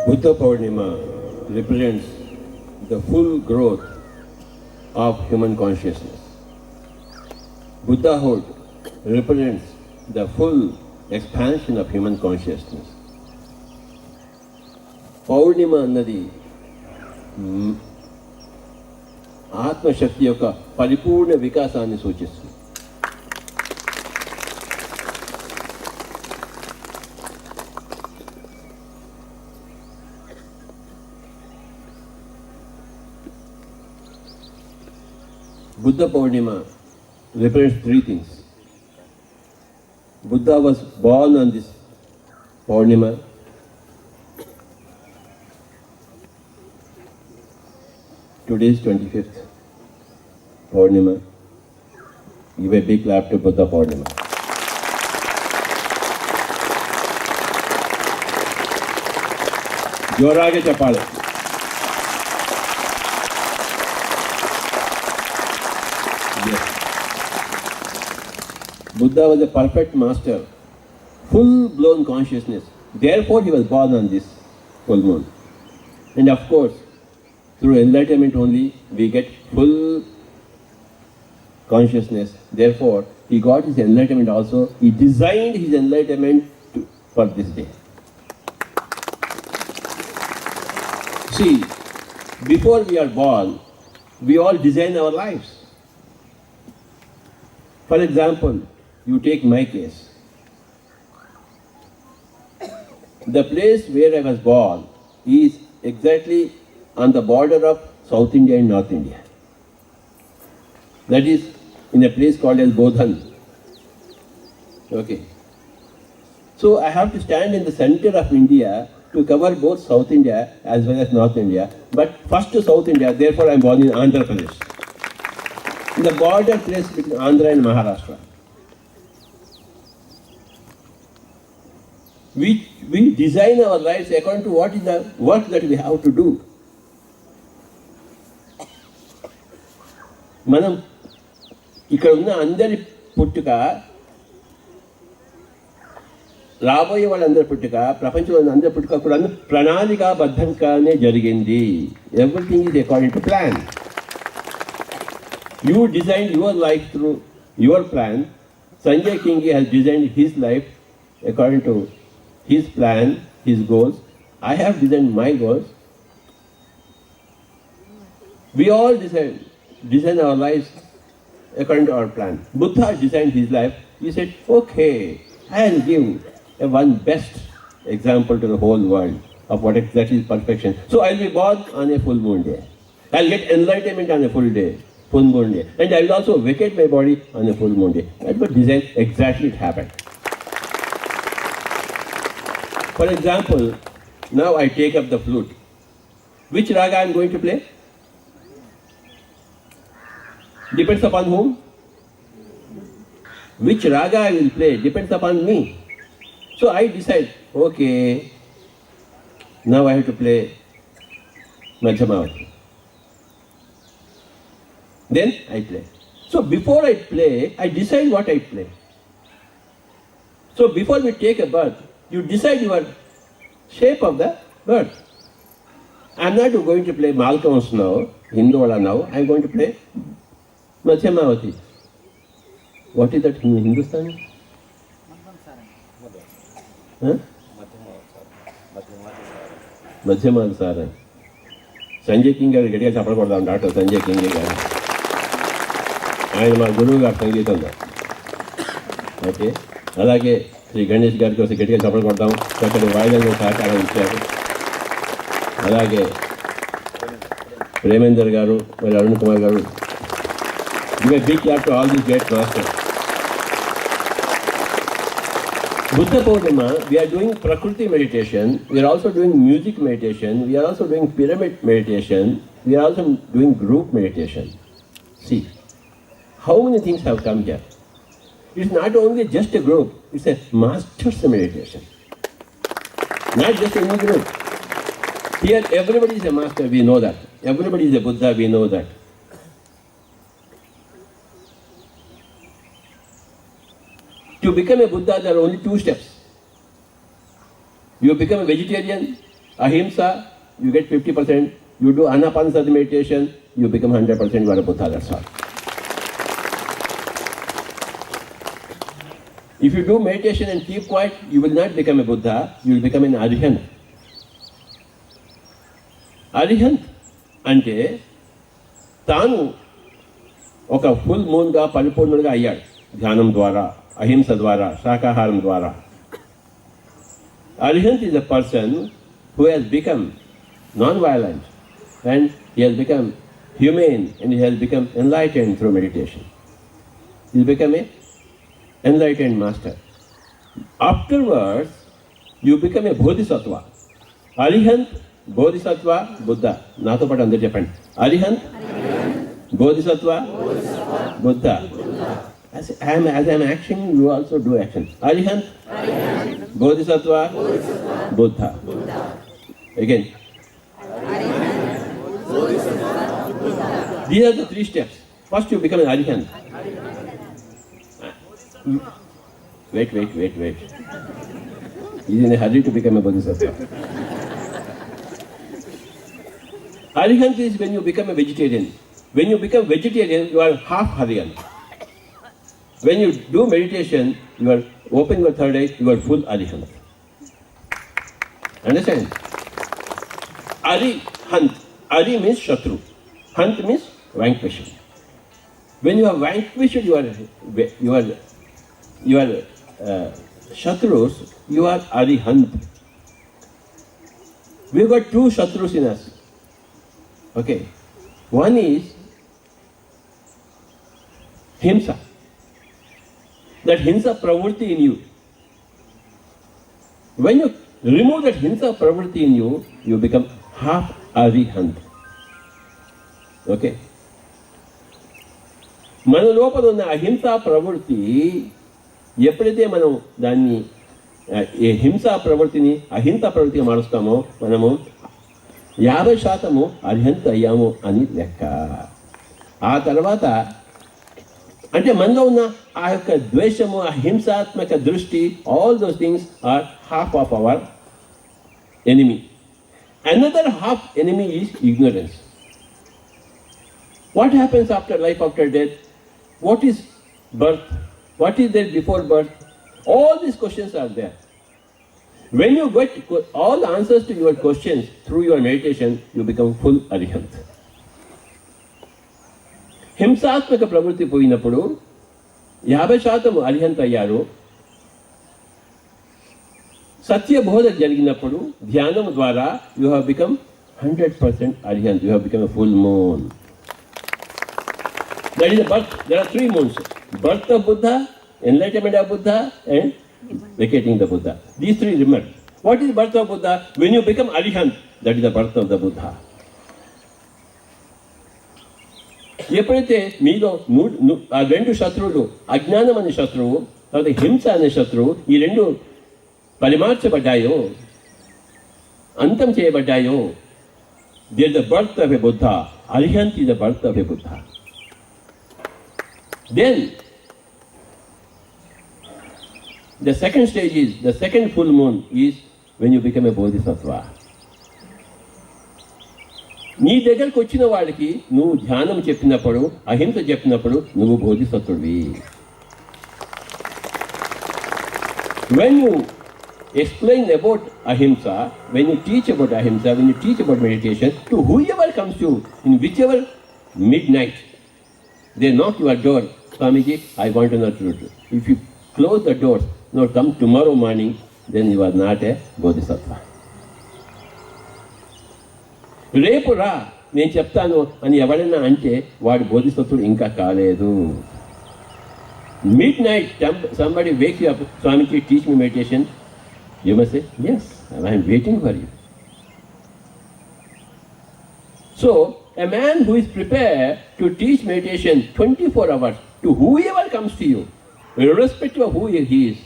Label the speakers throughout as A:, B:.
A: Buddha Purnima represents the full growth of human consciousness. Buddhahood represents the full expansion of human consciousness. పౌర్ణిమ అన్నది ఆత్మశక్తి యొక్క పరిపూర్ణ వికాసాన్ని సూచిస్తుంది. Buddha Purnima represents three things. Buddha was born on this Purnima. Today is 25th Purnima. Give a big clap to Buddha Purnima. జోరాగే చెప్పాలి. Buddha was a perfect master, full-blown consciousness. Therefore, he was born on this full moon. And of course, through enlightenment only, we get full consciousness. Therefore, he got his enlightenment also. He designed his enlightenment for this day. See, before we are born, we all design our lives. For example, you take my case. The place where I was born is exactly on the border of South India and North India. That is in a place called as Bodhan. Okay. So I have to stand in the center of India to cover both South India as well as North India. But first to South India, therefore I am born in Andhra Pradesh. In the border place between Andhra and Maharashtra. We design our lives according to what is the work that we have to do. మనం ఇక్కడ ఉన్న అందరి పుట్టుక, రాబోయే వాళ్ళందరి పుట్టుక, ప్రపంచంలో అందరి పుట్టుక కూడా ప్రణాళికాబద్ధంగానే జరిగింది. Everything is according to plan. You designed your life through your plan. Sanjay Kingi has designed his life according to his plan, his goals. I have designed my goals. We all design our lives according to our plan. Buddha designed his life. He said, okay, I'll give one best example to the whole world of what exactly is perfection. So I'll be born on a full moon day. I'll get enlightenment on a full moon day. And I will also vacate my body on a full moon day. That was design, exactly it happened. For example, now I take up the flute. Which raga I am going to play? Depends upon whom? Which raga I will play depends upon me. So I decide, okay, now I have to play Madhyamavati. Then I play. So before I play, I decide what I play. So before we take a birth, you decide your shape of the bird. I am not going to play Malkams now, Hindoola now. I am going to play Madhyamavati. What is that in Hindustani? Huh? Madhyamavati Saran. Sanjay King garu getiga chappalu kodam Dr. Sanjay King garu. ఆయన మా గురువు గారు సంగీతంలో. Okay, అలాగే శ్రీ గణేష్ గారికి వస్తే గట్టిగా చప్పలు కొడతాం. చక్కటి వాయిద్యంలో సహకారం ఇచ్చారు. అలాగే ప్రేమేందర్ గారు, మరి అరుణ్ కుమార్ గారు. Give a big clap to all these great masters. Buddha Purnima, we are doing Prakriti meditation, we are also doing music meditation, we are also doing pyramid meditation, we are also doing group meditation. See, how many things have come here? It's not only just a group, it's a master's meditation. Not just any group. Here everybody is a master, we know that. Everybody is a Buddha, we know that. To become a Buddha, there are only two steps. You become a vegetarian ahimsa, you get 50%. You do anapanasati meditation, you become 100%, you are a Buddha, that's all. If you do meditation and keep quiet, you will not become a Buddha, you will become an Arihant. Arihant అంటే తాను ఒక full మూన్గా పరిపూర్ణుడిగా అయ్యాడు ధ్యానం ద్వారా, అహింస ద్వారా, శాకాహారం ద్వారా. Arihant is a person who has become non-violent and he has become humane and he has become enlightened through meditation. He has become an enlightened master. Afterwards, you become a bodhisattva. Arihant, bodhisattva, Buddha. నాతో పాటు అందరూ చెప్పండి. Arihant, bodhisattva, Buddha. As I am acting, you also do action. Arihant, bodhisattva, Buddha. Again. These are the three steps. First you become an Arihant. Wait. He is in a hurry to become a bodhisattva. Arihant is when you become a vegetarian. When you become vegetarian, you are half Arihant. When you do meditation, you are opening your third eye, you are full Arihant. Understand? Arihant. Ari means Shatru. Hant means vanquishing. When you are vanquished, you are Shatrus, you are Arihant. We have got two Shatrus in us. Okay. One is Himsa. That Himsa pravritti in you. When you remove that Himsa pravritti in you, you become half Arihant. Okay. మన లోపల ఉన్న అహింసా ప్రవృత్తి ఎప్పుడైతే మనం దాన్ని ఈ హింసా ప్రవృత్తిని అహింసా ప్రవృత్తిగా మారుస్తామో మనము 50% అర్హంత్ అయ్యాము అని లెక్క. ఆ తర్వాత అంటే మనలో ఉన్న ఆ యొక్క ద్వేషము, ఆ హింసాత్మక దృష్టి, all those things or half of our enemy. Another half enemy is ignorance. What happens after life, after death? What is birth? What is there before birth? All these questions are there. When you get all the answers to your questions through your meditation, you become full Arihant. హింసాత్మక ప్రవృత్తి పోయినప్పుడు 50% అరిహంత్ అయ్యారు. సత్యబోధ జరిగినప్పుడు ధ్యానం ద్వారా you have become 100% Arihant. You have become a full moon. That is the birth. There are three moons: birth of Buddha, enlightenment of Buddha, and vacating the Buddha. These three remember. What is birth of Buddha? When you become Arihant, that is the birth of the Buddha. ఎప్పుడైతే మీలో ఆ రెండు శత్రువులు, అజ్ఞానం అనే శత్రువు, తర్వాత హింస అనే శత్రువు, ఈ రెండు పరిమార్చబడ్డాయో, అంతం చేయబడ్డాయో, there is the birth of a Buddha. Arihant is the birth of a Buddha. Then the second stage is, the second full moon is when you become a bodhisattva. నీ దగ్గరకు వచ్చిన వాడికి నువ్వు ధ్యానం చెప్పినప్పుడు, అహింస చెప్పినప్పుడు నువ్వు బోధిసత్వుడివి. When you explain about ahimsa, when you teach about ahimsa, when you teach about meditation to whoever comes to you in whichever midnight, they knock your door, Swamiji, I want to know truth. If you close the doors, no, come tomorrow morning, then you are not a bodhisattva. రేపు రా నేను చెప్తాను అని ఎవరైనా అంటే వాడు బోధిసత్వుడు ఇంకా కాలేదు. Midnight, somebody wakes you up, Swamiji, teach me meditation. You must say, yes, I am waiting for you. So, a man who is prepared to teach meditation 24 hours to whoever comes to you, irrespective of who he is,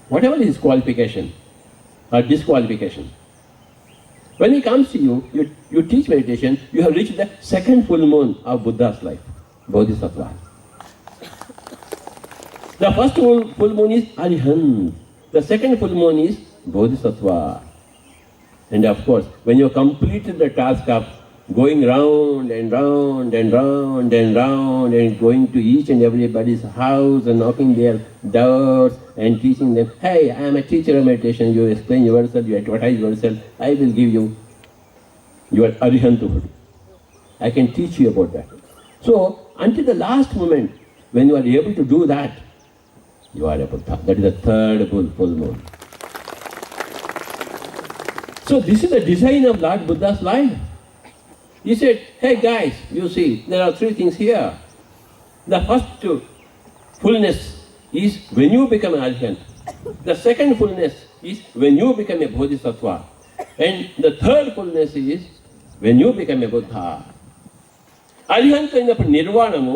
A: whatever his qualification or disqualification, when he comes to you, you teach meditation, you have reached the second full moon of Buddha's life, Bodhisattva. The first full moon is Arihant. The second full moon is Bodhisattva. And of course, when you completed the task of going round and round and round and round and going to each and everybody's house and knocking their doors and teaching them, hey, I am a teacher of meditation, you explain yourself, you advertise yourself, I will give you your arihanthood. I can teach you about that. So, until the last moment, when you are able to do that, you are a Buddha. That is the third full moon. So this is the design of Lord Buddha's life. He said, hey guys, you see, there are three things here. The first fullness is when you become an arihant. The second fullness is when you become a bodhisattva. And the third fullness is when you become a Buddha. Arihant అయినప్పుడు నిర్వాణము,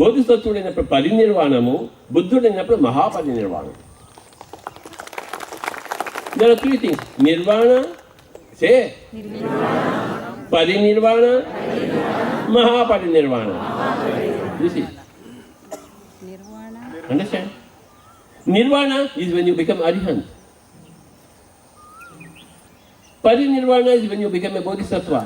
A: బోధిసత్వుడైనప్పుడు పరినిర్వాణము, బుద్ధుడైనప్పుడు మహాపరినిర్వాణం. There are three things. Nirvana, say. Nirvana. Parinirvana. Mahaparinirvana. You see. Nirvana. Understand? Nirvana is when you become arihant. Parinirvana is when you become a bodhisattva.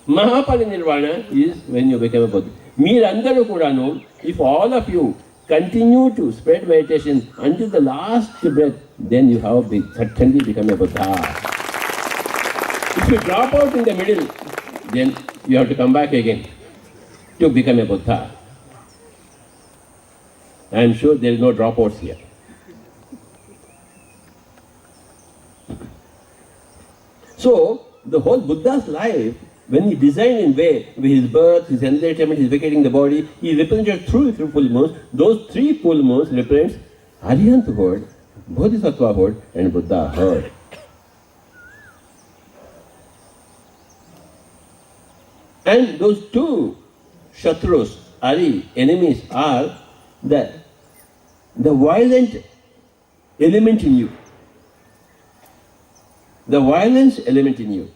A: Mahaparinirvana is when you become a Buddha. Meerandaru kudanu, if all of you continue to spread meditation until the last breath, then you have certainly become a Buddha. If you drop out in the middle, then you have to come back again to become a Buddha. I am sure there is no dropouts here. So, the whole Buddha's life, when he designed in way, with his birth, his enlightenment, his vacating the body, he represented through full moons. Those three full moons represents Arihanthood, Bodhisattvahood, and Buddhahood. And those two Shatrus, Ari, enemies, are the violent element in you. The violence element in you.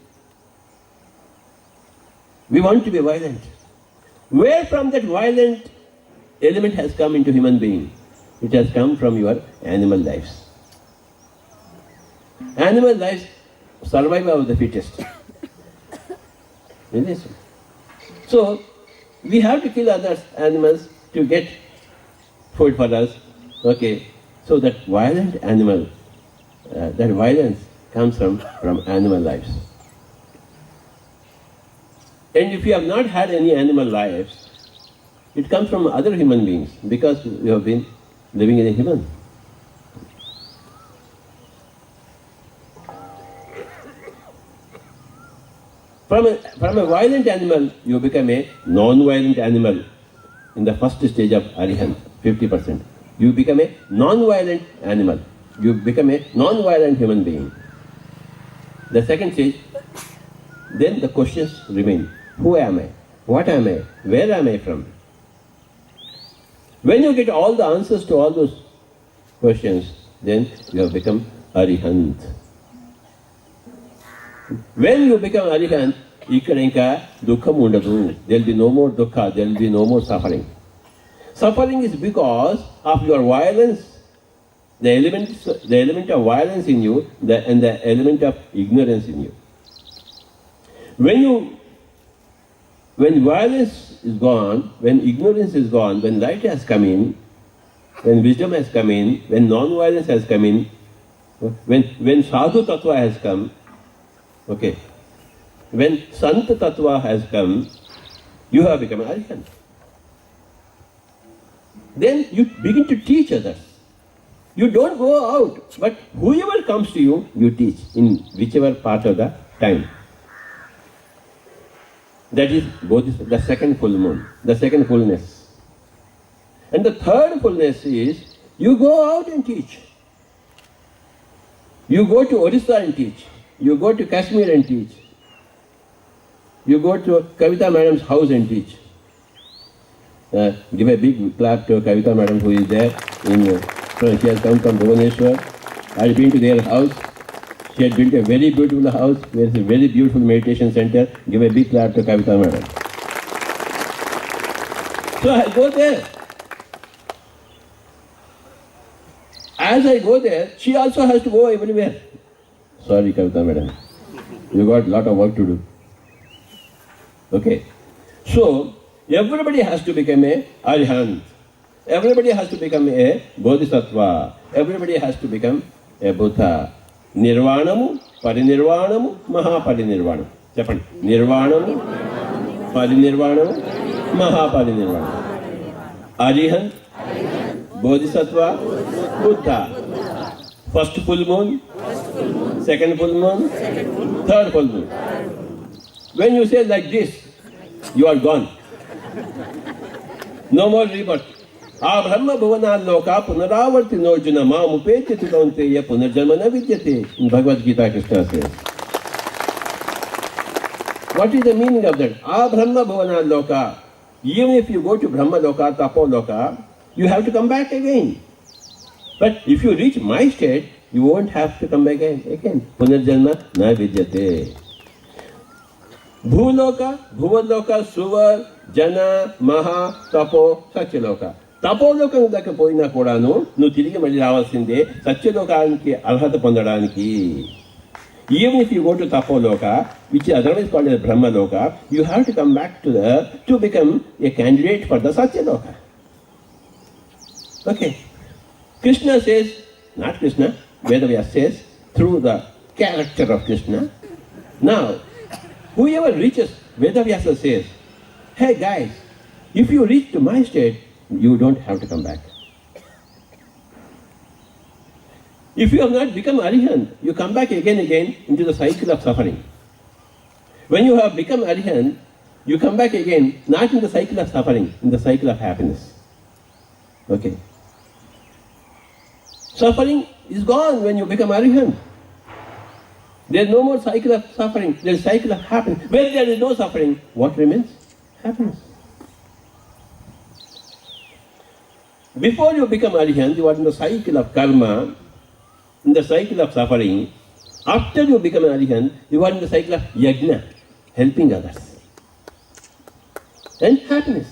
A: We want to be violent. Where from that violent element has come into human being? It has come from your animal lives. Animal lives, survival of the fittest. Isn't it? So, we have to kill other animals to get food for us. Okay, so that violent animal, that violence comes from animal lives. And if you have not had any animal lives, it comes from other human beings because you have been living in a human. From a violent animal, you become a non-violent animal in the first stage of Arihant, 50%. You become a non-violent animal. You become a non-violent human being. The second stage, then the questions remain. Who am I? What am I? Where am I from? When you get all the answers to all those questions, then you have become Arihant. When you become Arihant, ikkada inka dukkham undadu. There will be no more dukkha, there will be no more suffering. Suffering is because of your violence, the element of violence in you, and the element of ignorance in you. When violence is gone, when ignorance is gone, when light has come in, when wisdom has come in, when non-violence has come in, when sadhu tattva has come, okay, when sant tattva has come, you have become an arihant. Then you begin to teach others. You don't go out, but whoever comes to you, you teach in whichever part of the time. That is both the second full moon, the second fullness. And the third fullness is, you go out and teach. You go to Orissa and teach. You go to Kashmir and teach. You go to Kavita Madam's house and teach. Give a big clap to Kavita Madam who is there. She has come from Bhubaneswar. I have been to their house. She had built a very beautiful house. There is a very beautiful meditation center. Give a big clap to Kavita Madam. So I go there. As I go there, she also has to go everywhere. Sorry, Kavita madam. You got a lot of work to do. Okay. So, everybody has to become a Arihant. Everybody has to become a Bodhisattva. Everybody has to become a Buddha. Nirvanamu, Parinirvanamu, Mahaparinirvanamu. చెప్పండి. నిర్వాణము, పరినిర్వాణము, మహాపరినిర్వాణము. Arihant, Bodhisattva, Buddha. First full moon, second full moon, third full moon. When you say like this, you are gone. No more rebirth. ఆ బ్రహ్మ భువనాల్లోక పునరావర్తి నోర్జున మాముపేత్యతి కౌంతేయ పునర్జన్మ న విద్యతే. Bhagavad Gita Krishna says. What is the meaning of that? ఆ బ్రహ్మ భువనాల్లోక. Even if you go to Brahmaloka, Tapoloka, you have to come back again. But if you reach my state, you won't have to come back again. Punarjanma na vidyate. Bhuloka, Bhuvaloka, Suvar, Jana, Maha, Tapo, Satyaloka. తపోలోకం దాకా పోయినా కూడాను నువ్వు తిరిగి మళ్ళీ రావాల్సిందే సత్యలోకానికి అర్హత పొందడానికి. Even if you go to Tapoloka, which is otherwise called as Brahmaloka, you have to come back to become a candidate for the Satyaloka. Okay. Krishna says, not Krishna, Vedavyasa says, through the character of Krishna. Now, whoever reaches, Vedavyasa says, hey guys, if you reach to my state, you don't have to come back. If you have not become Arihant, you come back again into the cycle of suffering. When you have become Arihant, you come back again, not in the cycle of suffering, in the cycle of happiness. Okay. Suffering is gone when you become Arihant. There is no more cycle of suffering, there is cycle of happiness. When there is no suffering, what remains? Happiness. Before you become Arihant, you are in the cycle of karma, in the cycle of suffering. After you become an Arihant, you are in the cycle of yajna, helping others, and happiness.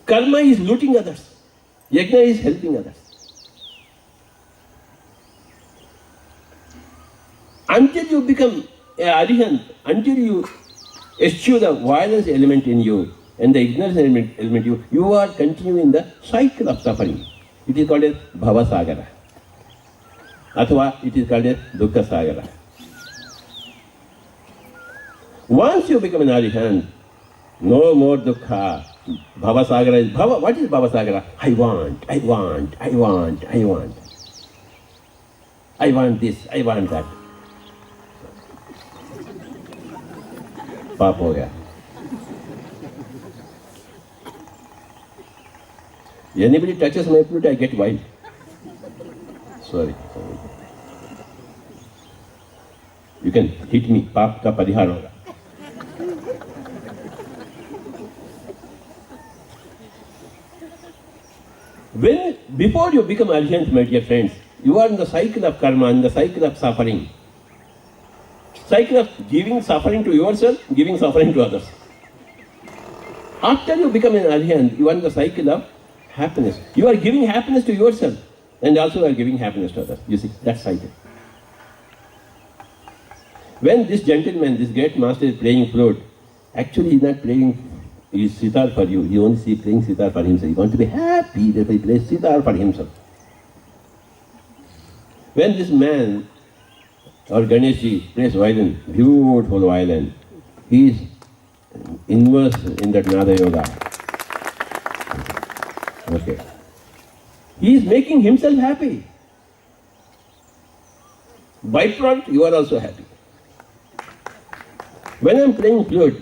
A: Karma is looting others. Yajna is helping others. Until you become an Arihant, until you eschew the violence element in you and the ignorance element you are continuing the cycle of suffering. It is called as Bhava Sagara. Athwa it is called as Dukkha Sagara. Once you become an Arihant, no more Dukkha. Bhava Sagara is Bhava. What is Bhava Sagara? I want. I want this, I want that. Paap ho gaya. Anybody touches my flute, I get wild. Sorry. You can hit me. Paap ka parihar hoga. Before you become Arihant, my dear friends, you are in the cycle of karma, in the cycle of suffering. Cycle of giving suffering to yourself, giving suffering to others. After you become an Arihant, you are in the cycle of happiness. You are giving happiness to yourself and also you are giving happiness to others. You see, that cycle. When this gentleman, this great master is playing flute, actually he is not playing his sitar for you. He only playing sitar for himself. He wants to be happy, therefore he plays sitar for himself. When this man or Ganeshi plays violin, beautiful violin, he is immersed in that Nada Yoga. Okay. He is making himself happy. Byproduct, you are also happy. When I am playing flute,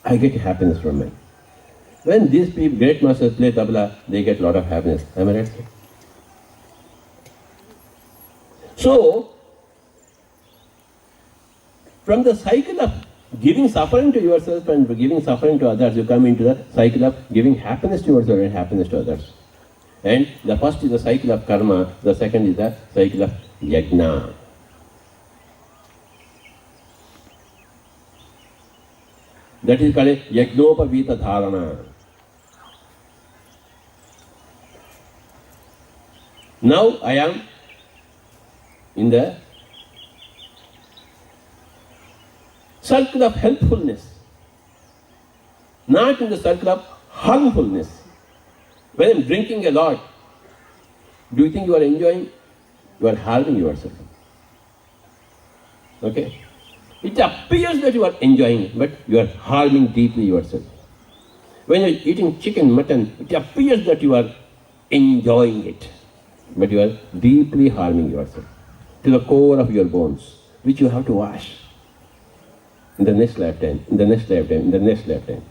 A: I get happiness from mine. When these people, great masters play tabla, they get a lot of happiness. Am I right? So, from the cycle of giving suffering to yourself and giving suffering to others, you come into the cycle of giving happiness to yourself and happiness to others. And the first is the cycle of karma, the second is the cycle of yajna. That is called yajnopavita dharana. Now I am in the circle of helpfulness, not in the circle of harmfulness. When I'm drinking a lot, do you think you are enjoying? You are harming yourself. Okay? It appears that you are enjoying, but you are harming deeply yourself. When you are eating chicken, mutton, it appears that you are enjoying it, but you are deeply harming yourself to the core of your bones, which you have to wash in the next lifetime, in the next lifetime, in the next lifetime.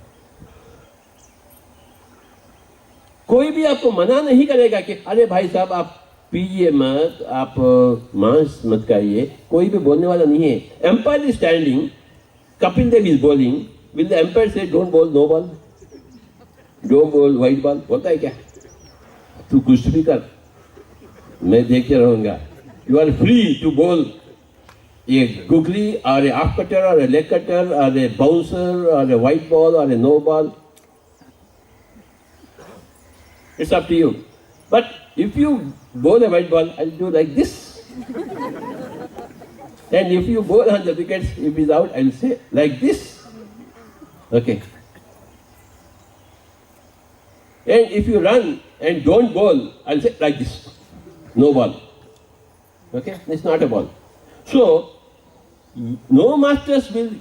A: कोई भी आपको मना नहीं करेगा कि अरे भाई साहब आप पीजिए मत, आप मांस मत खाइए, कोई भी बोलने वाला नहीं है. Empire is standing, Kapil Dev is bowling. Will the empire say don't bowl, no ball? Don't bowl, white ball? बोलता है क्या? तू कुछ भी कर, मैं देखते रहूंगा. You are free to bowl a googly or a half cutter or a leg cutter or a bouncer or a white ball or a no ball. It's up to you. But if you bowl a white ball, I'll do like this. And if you bowl on the wickets, if it's out, I'll say like this. Okay. And if you run and don't bowl, I'll say like this. No ball. Okay? It's not a ball. So, no masters will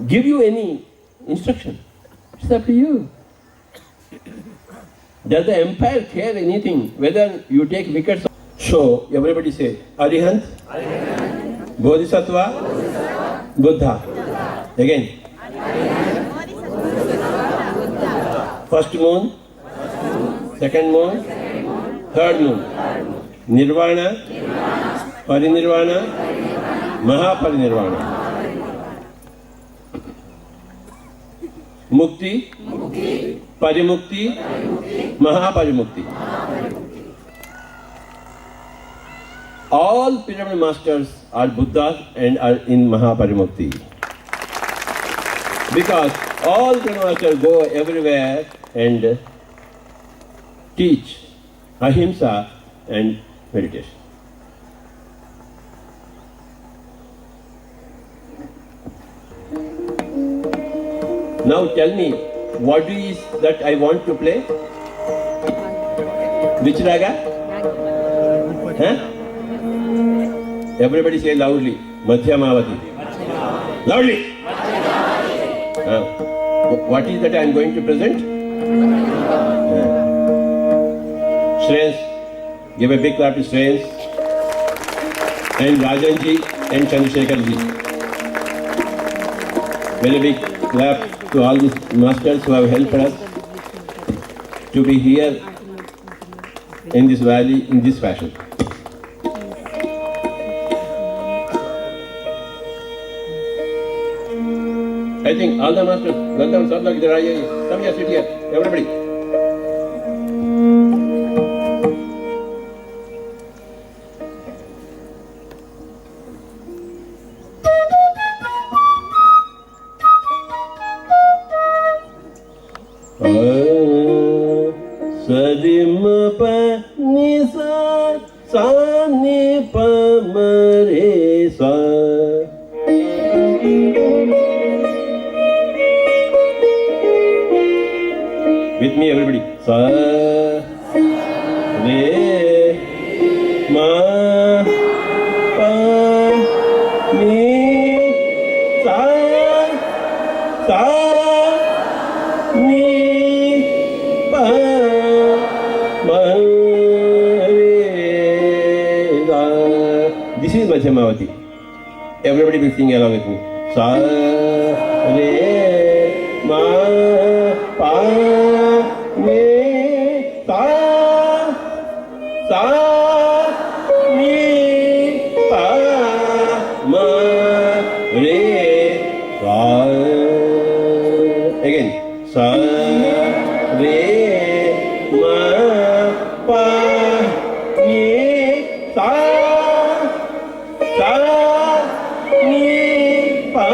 A: give you any instruction. It's up to you. Does the empire care anything whether you take wickets? So, everybody say, Arihant, Bodhisattva, Buddha. Again. First moon, second moon, third moon. Nirvana, Parinirvana, Mahaparinirvana. Mukti, Parimukti, Mahaparimukti. All pyramid masters are Buddhas and are in Mahaparimukti. Because all pyramid masters go everywhere and teach ahimsa and meditation. Now tell me, what is that I want to play? Which raga? Huh? Everybody say loudly. Madhyamavati. Loudly. What is that I am going to present? Shreyans. Give a big clap to Shreyans. And Rajanji and Chandrasekharji. Very big clap to all these masters who have helped us to be here in this valley in this fashion. I think all the masters, Gandham, Sadhak, Dhiraya, come here, sit here, everybody. Sadim pa nisa sa ni pa mare sa. With me, everybody. Sa re ma pa ni sa sa ni pa ma re sa. This is Madhyamavati. Everybody will sing along with me. Sa re ma pa ni sa sa ni pa ma re sa. Again. Sa re ma pa ni sa sa ni pa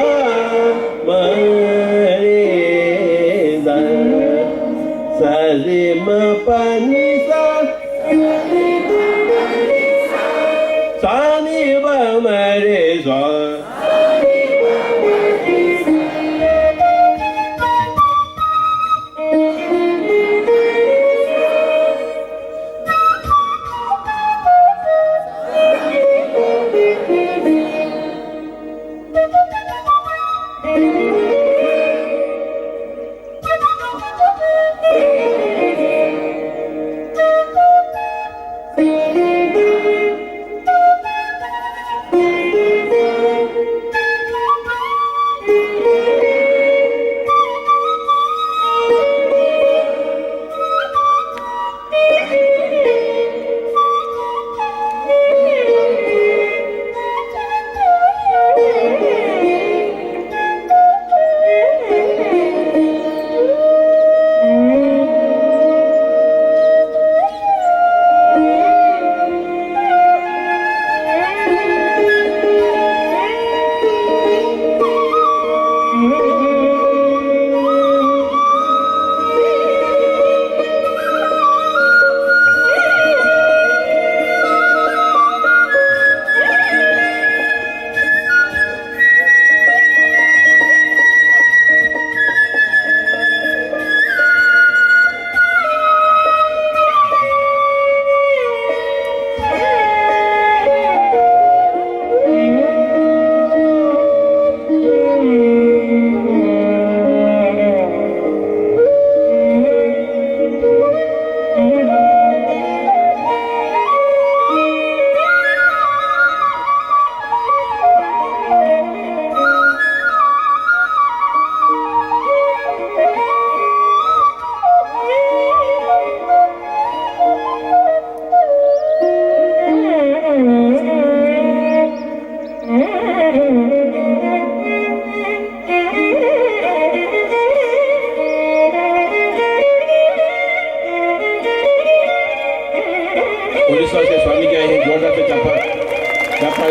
A: ma re sa. Sa re ma pa ni sa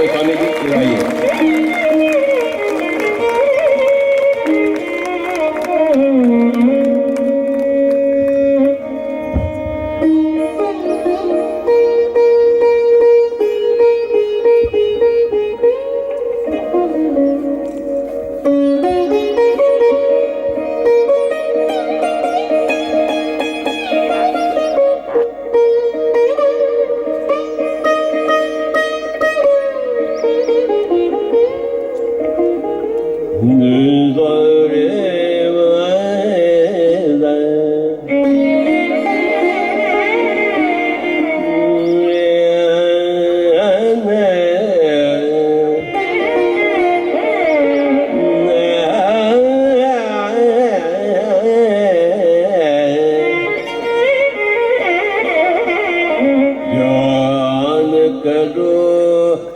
A: Swami ji आइए।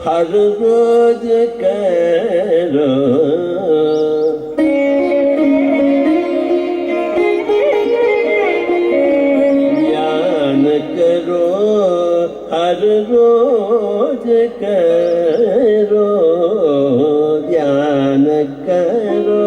A: हर रोज करो ज्ञान करो, हर रोज करो ध्यान करो।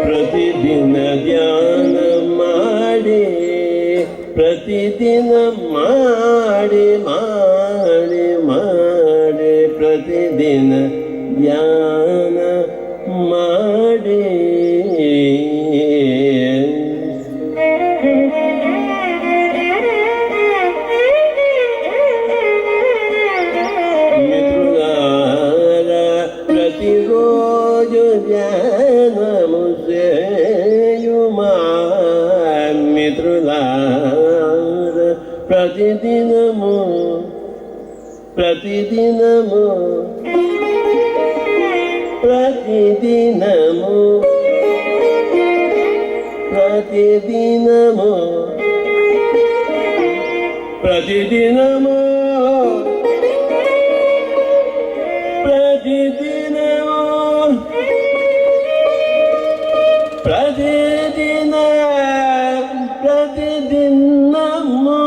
A: प्रतिदिन ध्यान माडे, प्रतिदिन माडे माडे माडे, प्रतिदिन ध्यान माडे। मित्रुलारा प्रतिरोज ध्यानमु सेयुमा, मित्रुलारा प्रतिदिनमु प्रतिदिनमु प्रतिदिनमु प्रतिदिनमु प्रतिदिनमु प्रतिदिनमु प्रतिदिन प्रतिदिनमु।